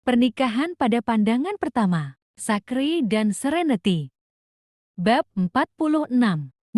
Pernikahan pada pandangan pertama, Zachary dan Serenity. Bab 46.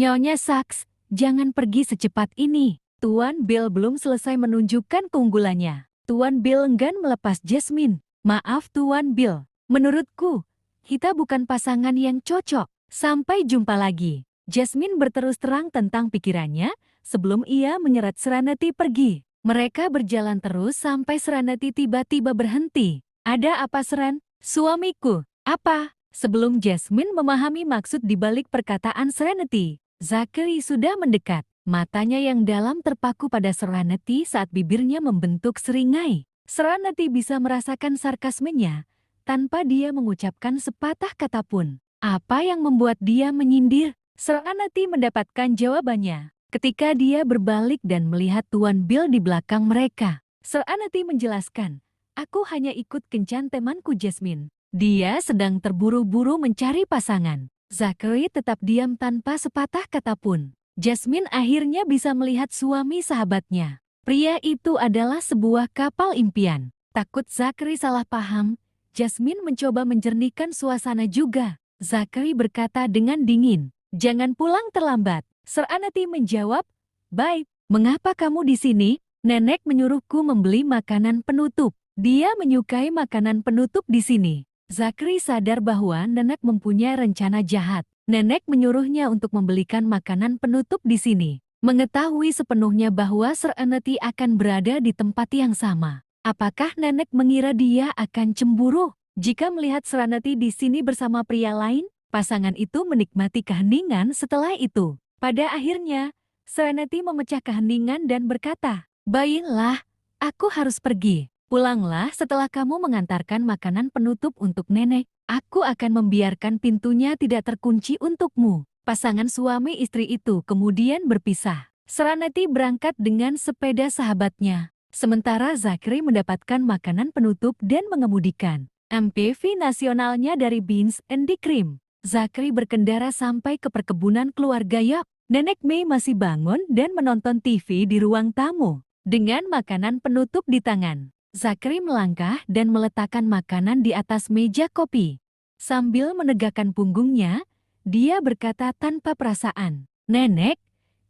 Nyonya Sachs, jangan pergi secepat ini. Tuan Bill belum selesai menunjukkan keunggulannya. Tuan Bill enggan melepas Jasmine. Maaf Tuan Bill, menurutku, kita bukan pasangan yang cocok. Sampai jumpa lagi. Jasmine berterus terang tentang pikirannya sebelum ia menyeret Serenity pergi. Mereka berjalan terus sampai Serenity tiba-tiba berhenti. Ada apa Seren? Suamiku, apa? Sebelum Jasmine memahami maksud dibalik perkataan Serenity, Zachary sudah mendekat. Matanya yang dalam terpaku pada Serenity saat bibirnya membentuk seringai. Serenity bisa merasakan sarkasmenya tanpa dia mengucapkan sepatah kata pun. Apa yang membuat dia menyindir? Serenity mendapatkan jawabannya ketika dia berbalik dan melihat Tuan Bill di belakang mereka. Serenity menjelaskan, aku hanya ikut kencan temanku Jasmine. Dia sedang terburu-buru mencari pasangan. Zachary tetap diam tanpa sepatah kata pun. Jasmine akhirnya bisa melihat suami sahabatnya. Pria itu adalah sebuah kapal impian. Takut Zachary salah paham, Jasmine mencoba menjernihkan suasana juga. Zachary berkata dengan dingin, jangan pulang terlambat. Serenity menjawab, baik, mengapa kamu di sini? Nenek menyuruhku membeli makanan penutup. Dia menyukai makanan penutup di sini. Zachary sadar bahwa nenek mempunyai rencana jahat. Nenek menyuruhnya untuk membelikan makanan penutup di sini. Mengetahui sepenuhnya bahwa Serenity akan berada di tempat yang sama. Apakah nenek mengira dia akan cemburu? Jika melihat Serenity di sini bersama pria lain, pasangan itu menikmati keheningan setelah itu. Pada akhirnya, Serenity memecah keheningan dan berkata, baiklah, aku harus pergi. Pulanglah setelah kamu mengantarkan makanan penutup untuk nenek. Aku akan membiarkan pintunya tidak terkunci untukmu. Pasangan suami istri itu kemudian berpisah. Serenity berangkat dengan sepeda sahabatnya. Sementara Zachary mendapatkan makanan penutup dan mengemudikan MPV nasionalnya dari Beans and Cream. Zachary berkendara sampai ke perkebunan keluarga York. Nenek May masih bangun dan menonton TV di ruang tamu dengan makanan penutup di tangan. Zachary melangkah dan meletakkan makanan di atas meja kopi. Sambil menegakkan punggungnya, dia berkata tanpa perasaan, Nenek,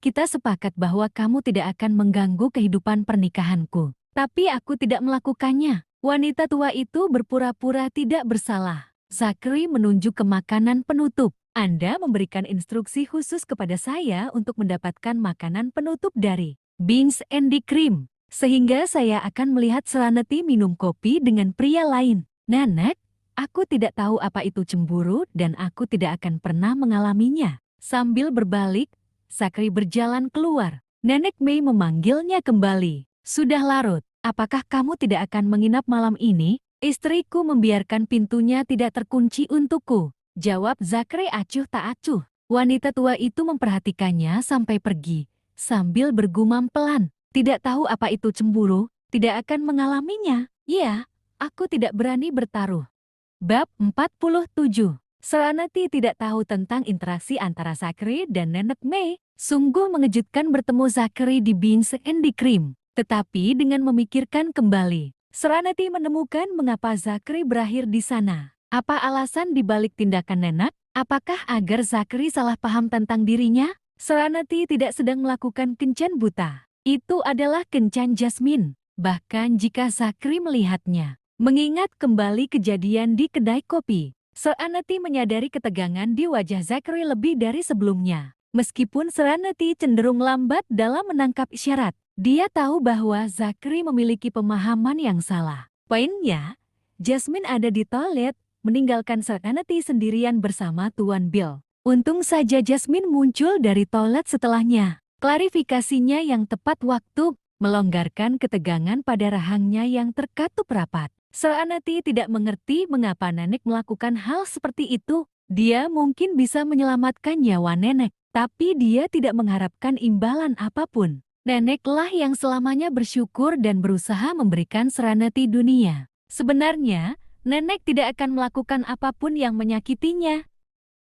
kita sepakat bahwa kamu tidak akan mengganggu kehidupan pernikahanku. Tapi aku tidak melakukannya. Wanita tua itu berpura-pura tidak bersalah. Zachary menunjuk ke makanan penutup. Anda memberikan instruksi khusus kepada saya untuk mendapatkan makanan penutup dari Beans and Cream. Sehingga saya akan melihat Serenity minum kopi dengan pria lain. Nenek, aku tidak tahu apa itu cemburu dan aku tidak akan pernah mengalaminya. Sambil berbalik, Zachary berjalan keluar. Nenek May memanggilnya kembali. Sudah larut, apakah kamu tidak akan menginap malam ini? Istriku membiarkan pintunya tidak terkunci untukku. Jawab Zachary acuh tak acuh. Wanita tua itu memperhatikannya sampai pergi, sambil bergumam pelan. Tidak tahu apa itu cemburu, tidak akan mengalaminya. Ya, aku tidak berani bertaruh. Bab 47. Serenity tidak tahu tentang interaksi antara Zachary dan Nenek May. Sungguh mengejutkan bertemu Zachary di Beans and Cream. Tetapi dengan memikirkan kembali, Serenity menemukan mengapa Zachary berakhir di sana. Apa alasan dibalik tindakan Nenek? Apakah agar Zachary salah paham tentang dirinya? Serenity tidak sedang melakukan kencan buta. Itu adalah kencan Jasmine, bahkan jika Zachary melihatnya. Mengingat kembali kejadian di kedai kopi, Serenity menyadari ketegangan di wajah Zachary lebih dari sebelumnya. Meskipun Serenity cenderung lambat dalam menangkap isyarat, dia tahu bahwa Zachary memiliki pemahaman yang salah. Poinnya, Jasmine ada di toilet, meninggalkan Serenity sendirian bersama Tuan Bill. Untung saja Jasmine muncul dari toilet setelahnya. Klarifikasinya yang tepat waktu, melonggarkan ketegangan pada rahangnya yang terkatup rapat. Serenity tidak mengerti mengapa nenek melakukan hal seperti itu. Dia mungkin bisa menyelamatkan nyawa nenek, tapi dia tidak mengharapkan imbalan apapun. Neneklah yang selamanya bersyukur dan berusaha memberikan Serenity dunia. Sebenarnya, nenek tidak akan melakukan apapun yang menyakitinya.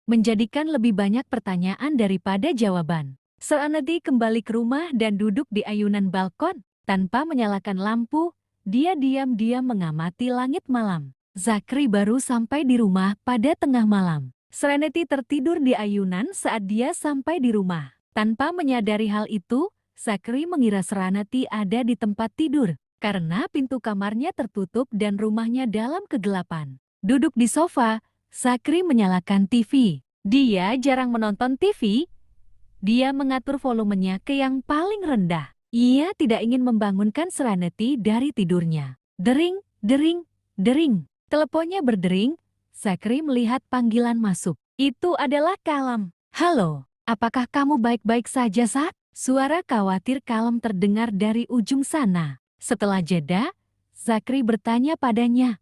Menjadikan lebih banyak pertanyaan daripada jawaban. Serenity kembali ke rumah dan duduk di ayunan balkon. Tanpa menyalakan lampu, dia diam-diam mengamati langit malam. Zachary baru sampai di rumah pada tengah malam. Serenity tertidur di ayunan saat dia sampai di rumah. Tanpa menyadari hal itu, Zachary mengira Serenity ada di tempat tidur karena pintu kamarnya tertutup dan rumahnya dalam kegelapan. Duduk di sofa, Zachary menyalakan TV. Dia jarang menonton TV. Dia mengatur volumenya ke yang paling rendah. Ia tidak ingin membangunkan Serenity dari tidurnya. Dering, dering, dering. Teleponnya berdering. Zachary melihat panggilan masuk. Itu adalah Callum. Halo, apakah kamu baik-baik saja, Zach? Suara khawatir Callum terdengar dari ujung sana. Setelah jeda, Zachary bertanya padanya.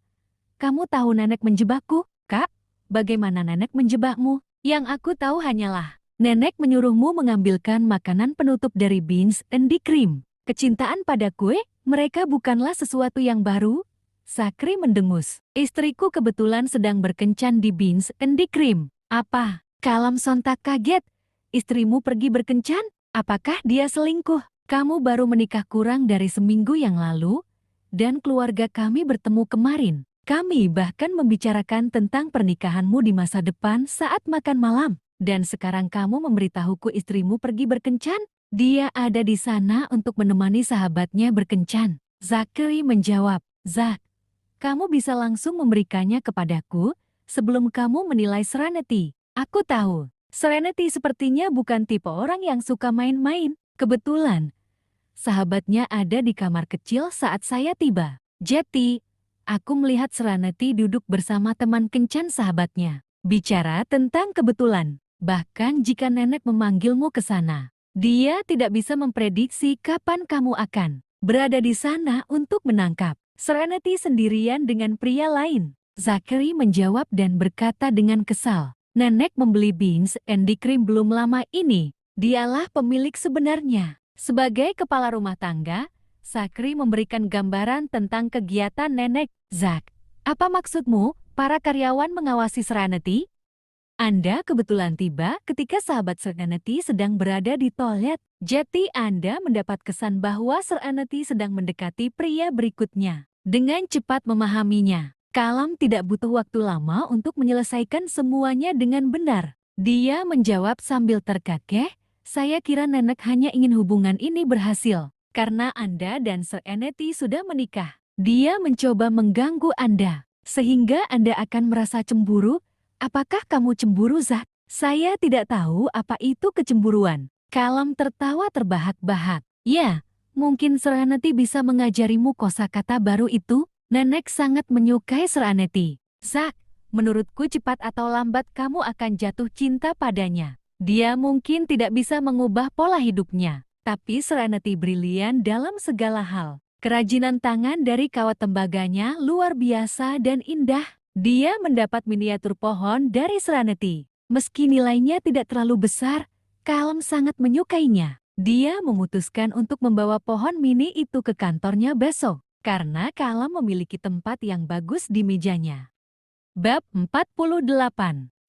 Kamu tahu nenek menjebakku, Kak? Bagaimana nenek menjebakmu? Yang aku tahu hanyalah nenek menyuruhmu mengambilkan makanan penutup dari beans and cream. Kecintaan pada kue, mereka bukanlah sesuatu yang baru. Zachary mendengus. Istriku kebetulan sedang berkencan di beans and cream. Apa? Callum sontak kaget. Istrimu pergi berkencan? Apakah dia selingkuh? Kamu baru menikah kurang dari seminggu yang lalu, dan keluarga kami bertemu kemarin. Kami bahkan membicarakan tentang pernikahanmu di masa depan saat makan malam. Dan sekarang kamu memberitahuku istrimu pergi berkencan? Dia ada di sana untuk menemani sahabatnya berkencan. Zachary menjawab, Zach, kamu bisa langsung memberikannya kepadaku sebelum kamu menilai Serenity. Aku tahu, Serenity sepertinya bukan tipe orang yang suka main-main. Kebetulan, sahabatnya ada di kamar kecil saat saya tiba. Jadi, aku melihat Serenity duduk bersama teman kencan sahabatnya. Bicara tentang kebetulan. Bahkan jika nenek memanggilmu ke sana, dia tidak bisa memprediksi kapan kamu akan berada di sana untuk menangkap Serenity sendirian dengan pria lain. Zachary menjawab dan berkata dengan kesal, nenek membeli beans and cream belum lama ini. Dialah pemilik sebenarnya. Sebagai kepala rumah tangga, Zachary memberikan gambaran tentang kegiatan nenek. Zach, apa maksudmu? Para karyawan mengawasi Serenity? Anda kebetulan tiba ketika sahabat Serenity sedang berada di toilet. Jadi Anda mendapat kesan bahwa Serenity sedang mendekati pria berikutnya. Dengan cepat memahaminya, Callum tidak butuh waktu lama untuk menyelesaikan semuanya dengan benar. Dia menjawab sambil terkekeh, saya kira nenek hanya ingin hubungan ini berhasil. Karena Anda dan Serenity sudah menikah. Dia mencoba mengganggu Anda, sehingga Anda akan merasa cemburu. Apakah kamu cemburu, Zach? Saya tidak tahu apa itu kecemburuan. Callum tertawa terbahak-bahak. Ya, mungkin Serenity bisa mengajarimu kosakata baru itu. Nenek sangat menyukai Serenity. Zach, menurutku cepat atau lambat kamu akan jatuh cinta padanya. Dia mungkin tidak bisa mengubah pola hidupnya, tapi Serenity brilian dalam segala hal. Kerajinan tangan dari kawat tembaganya luar biasa dan indah. Dia mendapat miniatur pohon dari Serenity. Meski nilainya tidak terlalu besar, Callum sangat menyukainya. Dia memutuskan untuk membawa pohon mini itu ke kantornya besok, karena Callum memiliki tempat yang bagus di mejanya. Bab 48.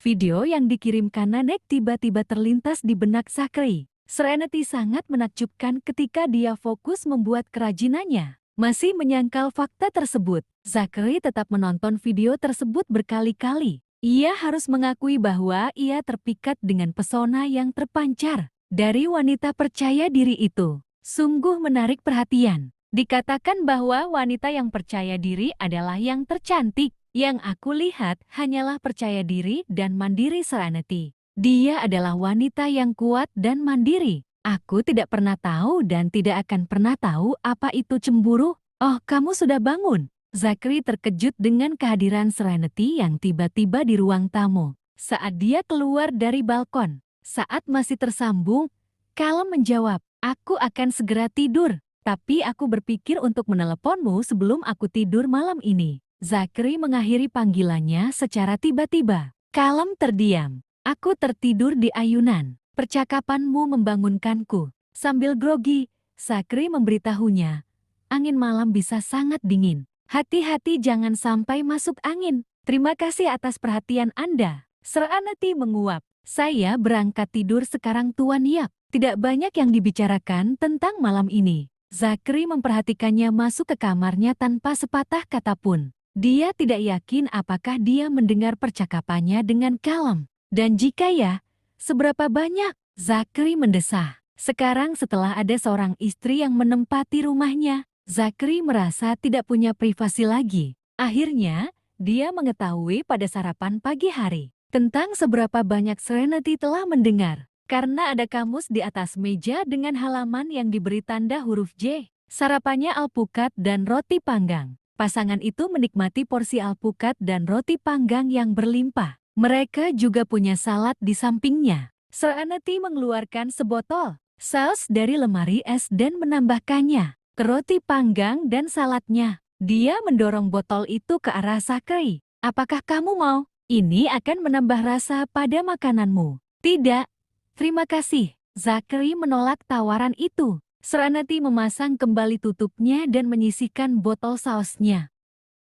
Video yang dikirimkan nenek tiba-tiba terlintas di benak Zachary. Serenity sangat menakjubkan ketika dia fokus membuat kerajinannya. Masih menyangkal fakta tersebut, Zachary tetap menonton video tersebut berkali-kali. Ia harus mengakui bahwa ia terpikat dengan pesona yang terpancar dari wanita percaya diri itu. Sungguh menarik perhatian. Dikatakan bahwa wanita yang percaya diri adalah yang tercantik. Yang aku lihat hanyalah percaya diri dan mandiri Serenity. Dia adalah wanita yang kuat dan mandiri. Aku tidak pernah tahu dan tidak akan pernah tahu apa itu cemburu. Oh, kamu sudah bangun. Zachary terkejut dengan kehadiran Serenity yang tiba-tiba di ruang tamu. Saat dia keluar dari balkon, saat masih tersambung, Callum menjawab, aku akan segera tidur. Tapi aku berpikir untuk meneleponmu sebelum aku tidur malam ini. Zachary mengakhiri panggilannya secara tiba-tiba. Callum terdiam. Aku tertidur di ayunan. Percakapanmu membangunkanku. Sambil grogi, Zachary memberitahunya, angin malam bisa sangat dingin. Hati-hati jangan sampai masuk angin. Terima kasih atas perhatian Anda. Serenity menguap. Saya berangkat tidur sekarang Tuan Yap. Tidak banyak yang dibicarakan tentang malam ini. Zachary memperhatikannya masuk ke kamarnya tanpa sepatah kata pun. Dia tidak yakin apakah dia mendengar percakapannya dengan kalem. Dan jika ya, seberapa banyak? Zachary mendesah. Sekarang setelah ada seorang istri yang menempati rumahnya, Zachary merasa tidak punya privasi lagi. Akhirnya, dia mengetahui pada sarapan pagi hari tentang seberapa banyak Serenity telah mendengar. Karena ada kamus di atas meja dengan halaman yang diberi tanda huruf J. Sarapannya alpukat dan roti panggang. Pasangan itu menikmati porsi alpukat dan roti panggang yang berlimpah. Mereka juga punya salad di sampingnya. Serenity mengeluarkan sebotol saus dari lemari es dan menambahkannya ke roti panggang dan saladnya. Dia mendorong botol itu ke arah Zachary. Apakah kamu mau? Ini akan menambah rasa pada makananmu. Tidak. Terima kasih. Zachary menolak tawaran itu. Serenity memasang kembali tutupnya dan menyisihkan botol sausnya.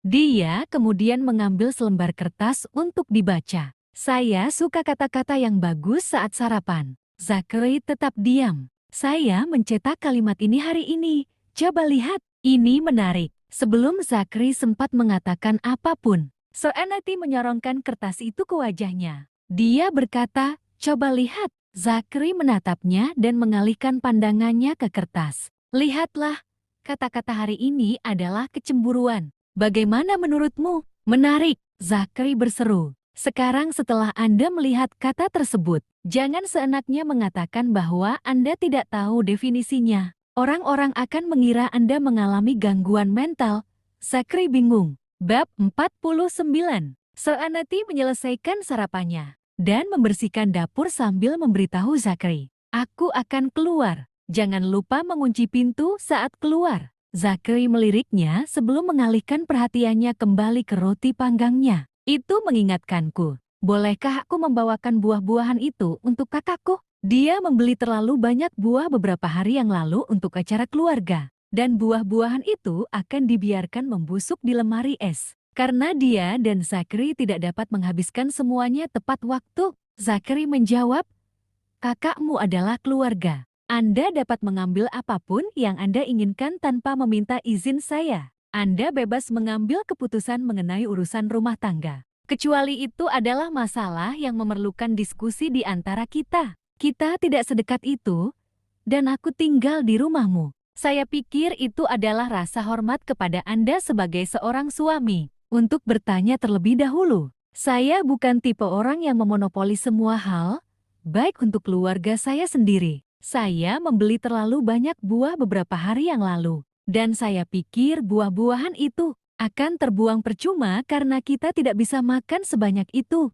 Dia kemudian mengambil selembar kertas untuk dibaca. Saya suka kata-kata yang bagus saat sarapan. Zachary tetap diam. Saya mencetak kalimat ini hari ini. Coba lihat, ini menarik. Sebelum Zachary sempat mengatakan apapun, Serenity menyorongkan kertas itu ke wajahnya. Dia berkata, coba lihat. Zachary menatapnya dan mengalihkan pandangannya ke kertas. Lihatlah, kata-kata hari ini adalah kecemburuan. Bagaimana menurutmu? Menarik, Zachary berseru. Sekarang setelah Anda melihat kata tersebut, jangan seenaknya mengatakan bahwa Anda tidak tahu definisinya. Orang-orang akan mengira Anda mengalami gangguan mental. Zachary bingung. Bab 49. Serenity menyelesaikan sarapannya dan membersihkan dapur sambil memberitahu Zachary, aku akan keluar. Jangan lupa mengunci pintu saat keluar. Zachary meliriknya sebelum mengalihkan perhatiannya kembali ke roti panggangnya. Itu mengingatkanku, bolehkah aku membawakan buah-buahan itu untuk kakakku? Dia membeli terlalu banyak buah beberapa hari yang lalu untuk acara keluarga. Dan buah-buahan itu akan dibiarkan membusuk di lemari es. Karena dia dan Zachary tidak dapat menghabiskan semuanya tepat waktu, Zachary menjawab, kakakmu adalah keluarga. Anda dapat mengambil apapun yang Anda inginkan tanpa meminta izin saya. Anda bebas mengambil keputusan mengenai urusan rumah tangga. Kecuali itu adalah masalah yang memerlukan diskusi di antara kita. Kita tidak sedekat itu, dan aku tinggal di rumahmu. Saya pikir itu adalah rasa hormat kepada Anda sebagai seorang suami. Untuk bertanya terlebih dahulu, saya bukan tipe orang yang memonopoli semua hal, baik untuk keluarga saya sendiri. Saya membeli terlalu banyak buah beberapa hari yang lalu, dan saya pikir buah-buahan itu akan terbuang percuma karena kita tidak bisa makan sebanyak itu.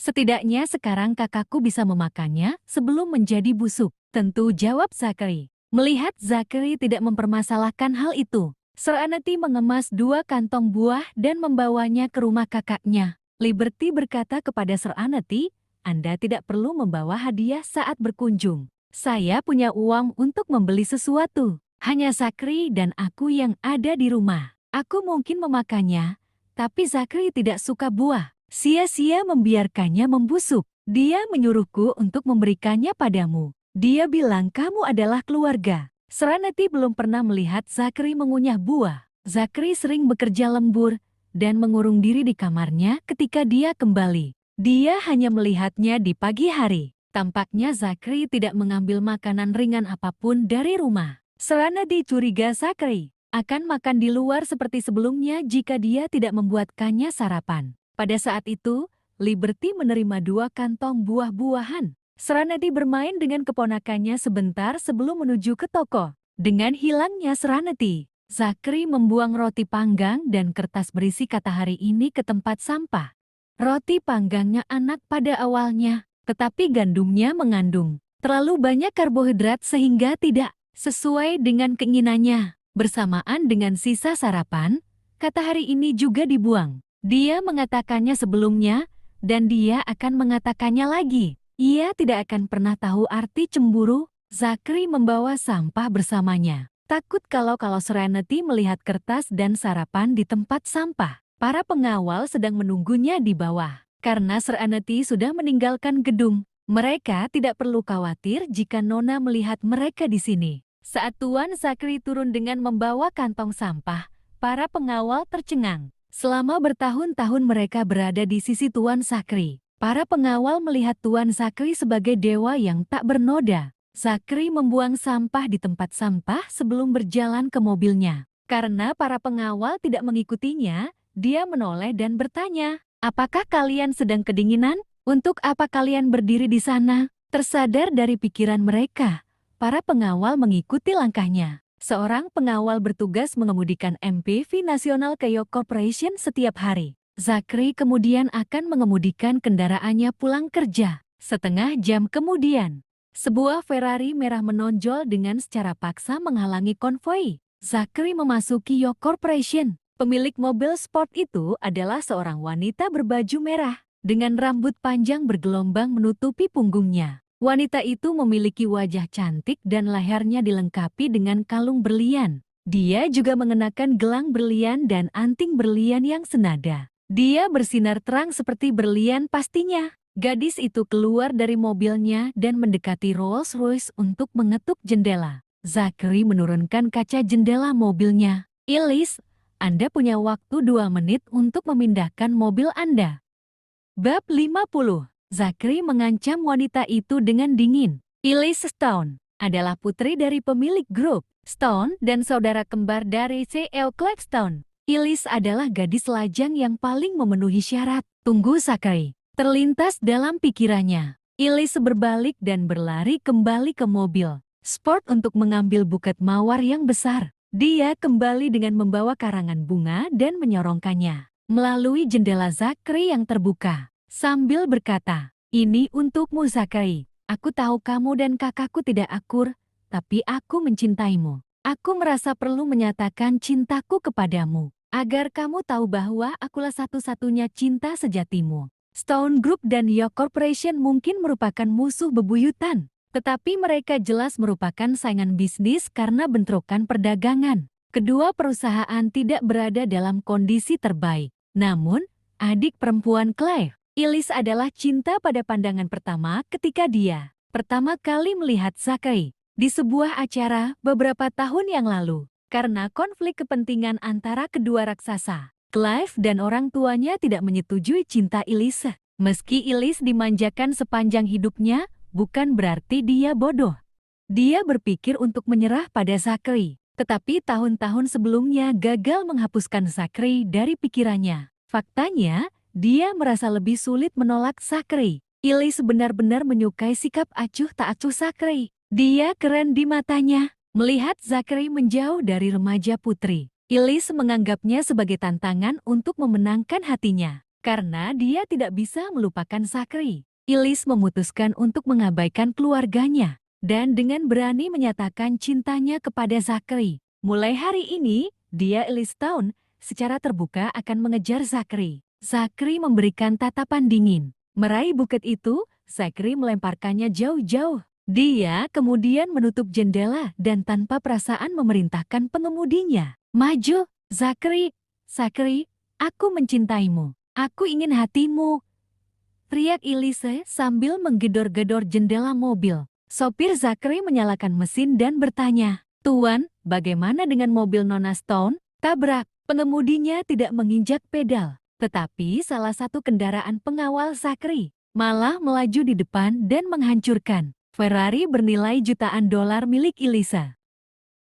Setidaknya sekarang kakakku bisa memakannya sebelum menjadi busuk. Tentu, jawab Zachary. Melihat Zachary tidak mempermasalahkan hal itu, Serenity mengemas 2 kantong buah dan membawanya ke rumah kakaknya. Liberty berkata kepada Serenity, Anda tidak perlu membawa hadiah saat berkunjung. Saya punya uang untuk membeli sesuatu. Hanya Zachary dan aku yang ada di rumah. Aku mungkin memakannya, tapi Zachary tidak suka buah. Sia-sia membiarkannya membusuk. Dia menyuruhku untuk memberikannya padamu. Dia bilang kamu adalah keluarga. Serenity belum pernah melihat Zachary mengunyah buah. Zachary sering bekerja lembur dan mengurung diri di kamarnya ketika dia kembali. Dia hanya melihatnya di pagi hari. Tampaknya Zachary tidak mengambil makanan ringan apapun dari rumah. Serenity curiga Zachary akan makan di luar seperti sebelumnya jika dia tidak membuatkannya sarapan. Pada saat itu, Liberty menerima 2 kantong buah-buahan. Serenity bermain dengan keponakannya sebentar sebelum menuju ke toko. Dengan hilangnya Serenity, Zachary membuang roti panggang dan kertas berisi kata hari ini ke tempat sampah. Roti panggangnya enak pada awalnya, tetapi gandumnya mengandung terlalu banyak karbohidrat sehingga tidak sesuai dengan keinginannya. Bersamaan dengan sisa sarapan, kata hari ini juga dibuang. Dia mengatakannya sebelumnya, dan dia akan mengatakannya lagi. Ia tidak akan pernah tahu arti cemburu. Zachary membawa sampah bersamanya. Takut kalau Serenity melihat kertas dan sarapan di tempat sampah. Para pengawal sedang menunggunya di bawah. Karena Serenity sudah meninggalkan gedung, mereka tidak perlu khawatir jika Nona melihat mereka di sini. Saat Tuan Sakri turun dengan membawa kantong sampah, para pengawal tercengang. Selama bertahun-tahun mereka berada di sisi Tuan Sakri. Para pengawal melihat Tuan Sakri sebagai dewa yang tak bernoda. Sakri membuang sampah di tempat sampah sebelum berjalan ke mobilnya. Karena para pengawal tidak mengikutinya, dia menoleh dan bertanya, "Apakah kalian sedang kedinginan? Untuk apa kalian berdiri di sana?" Tersadar dari pikiran mereka, para pengawal mengikuti langkahnya. Seorang pengawal bertugas mengemudikan MPV nasional ke York Corporation setiap hari. Sakri kemudian akan mengemudikan kendaraannya pulang kerja. Setengah jam kemudian, sebuah Ferrari merah menonjol dengan secara paksa menghalangi konvoi. Sakri memasuki York Corporation. Pemilik mobil sport itu adalah seorang wanita berbaju merah dengan rambut panjang bergelombang menutupi punggungnya. Wanita itu memiliki wajah cantik dan lehernya dilengkapi dengan kalung berlian. Dia juga mengenakan gelang berlian dan anting berlian yang senada. Dia bersinar terang seperti berlian pastinya. Gadis itu keluar dari mobilnya dan mendekati Rolls-Royce untuk mengetuk jendela. Sakri menurunkan kaca jendela mobilnya. "Ilis, Anda punya waktu 2 menit untuk memindahkan mobil Anda." Bab 50. Sakri mengancam wanita itu dengan dingin. Ilis Stone adalah putri dari pemilik grup Stone dan saudara kembar dari CEO Claxton. Ilis adalah gadis lajang yang paling memenuhi syarat. Tunggu, Sakri. Terlintas dalam pikirannya. Ilis berbalik dan berlari kembali ke mobil sport untuk mengambil buket mawar yang besar. Dia kembali dengan membawa karangan bunga dan menyorongkannya melalui jendela Sakri yang terbuka. Sambil berkata, "Ini untukmu, Sakri. Aku tahu kamu dan kakakku tidak akur, tapi aku mencintaimu. Aku merasa perlu menyatakan cintaku kepadamu, agar kamu tahu bahwa akulah satu-satunya cinta sejatimu." Stone Group dan York Corporation mungkin merupakan musuh bebuyutan, tetapi mereka jelas merupakan saingan bisnis karena bentrokan perdagangan. Kedua perusahaan tidak berada dalam kondisi terbaik. Namun, adik perempuan Claire, Ilis adalah cinta pada pandangan pertama ketika dia pertama kali melihat Sakri di sebuah acara beberapa tahun yang lalu. Karena konflik kepentingan antara kedua raksasa, Clive dan orang tuanya tidak menyetujui cinta Ilis. Meski Ilis dimanjakan sepanjang hidupnya, bukan berarti dia bodoh. Dia berpikir untuk menyerah pada Sakri, tetapi tahun-tahun sebelumnya gagal menghapuskan Sakri dari pikirannya. Faktanya, dia merasa lebih sulit menolak Sakri. Ilis benar-benar menyukai sikap acuh tak acuh Sakri. Dia keren di matanya. Melihat Sakri menjauh dari remaja putri, Ilis menganggapnya sebagai tantangan untuk memenangkan hatinya. Karena dia tidak bisa melupakan Sakri, Ilis memutuskan untuk mengabaikan keluarganya dan dengan berani menyatakan cintanya kepada Sakri. Mulai hari ini, dia Ilis Stone secara terbuka akan mengejar Sakri. Sakri memberikan tatapan dingin. Meraih buket itu, Sakri melemparkannya jauh-jauh. Dia kemudian menutup jendela dan tanpa perasaan memerintahkan pengemudinya, "Maju, Sakri. Sakri, aku mencintaimu. Aku ingin hatimu," teriak Ilise sambil menggedor-gedor jendela mobil. Sopir Sakri menyalakan mesin dan bertanya, "Tuan, bagaimana dengan mobil Nona Stone?" Tabrak. Pengemudinya tidak menginjak pedal, tetapi salah satu kendaraan pengawal Sakri malah melaju di depan dan menghancurkan Ferrari bernilai jutaan dolar milik Ilisa.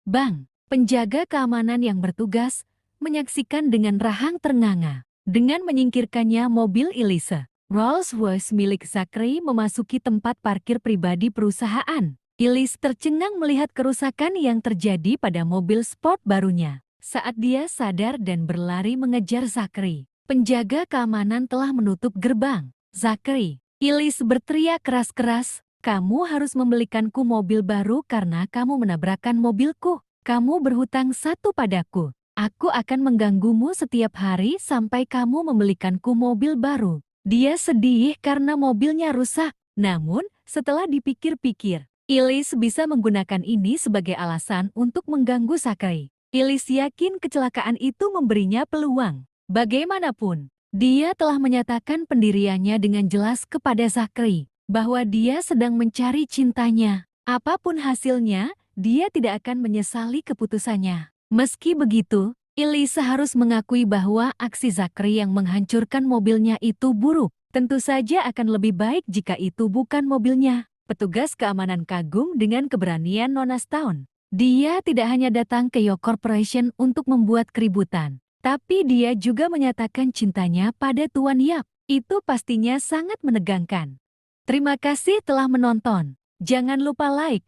Bang, penjaga keamanan yang bertugas menyaksikan dengan rahang ternganga. Dengan menyingkirkannya mobil Ilisa, Rolls-Royce milik Sakri memasuki tempat parkir pribadi perusahaan. Ilis tercengang melihat kerusakan yang terjadi pada mobil sport barunya. Saat dia sadar dan berlari mengejar Sakri, penjaga keamanan telah menutup gerbang. "Sakri!" Ilis berteriak keras-keras, "Kamu harus membelikanku mobil baru karena kamu menabrakkan mobilku. Kamu berhutang 1 padaku. Aku akan mengganggumu setiap hari sampai kamu membelikanku mobil baru." Dia sedih karena mobilnya rusak. Namun, setelah dipikir-pikir, Ilis bisa menggunakan ini sebagai alasan untuk mengganggu Sakri. Ilis yakin kecelakaan itu memberinya peluang. Bagaimanapun, dia telah menyatakan pendiriannya dengan jelas kepada Sakri bahwa dia sedang mencari cintanya. Apapun hasilnya, dia tidak akan menyesali keputusannya. Meski begitu, Elisa harus mengakui bahwa aksi Zachary yang menghancurkan mobilnya itu buruk. Tentu saja akan lebih baik jika itu bukan mobilnya. Petugas keamanan kagum dengan keberanian Nona Stone. Dia tidak hanya datang ke York Corporation untuk membuat keributan, tapi dia juga menyatakan cintanya pada Tuan Yap. Itu pastinya sangat menegangkan. Terima kasih telah menonton. Jangan lupa like,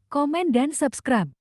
komen, dan subscribe.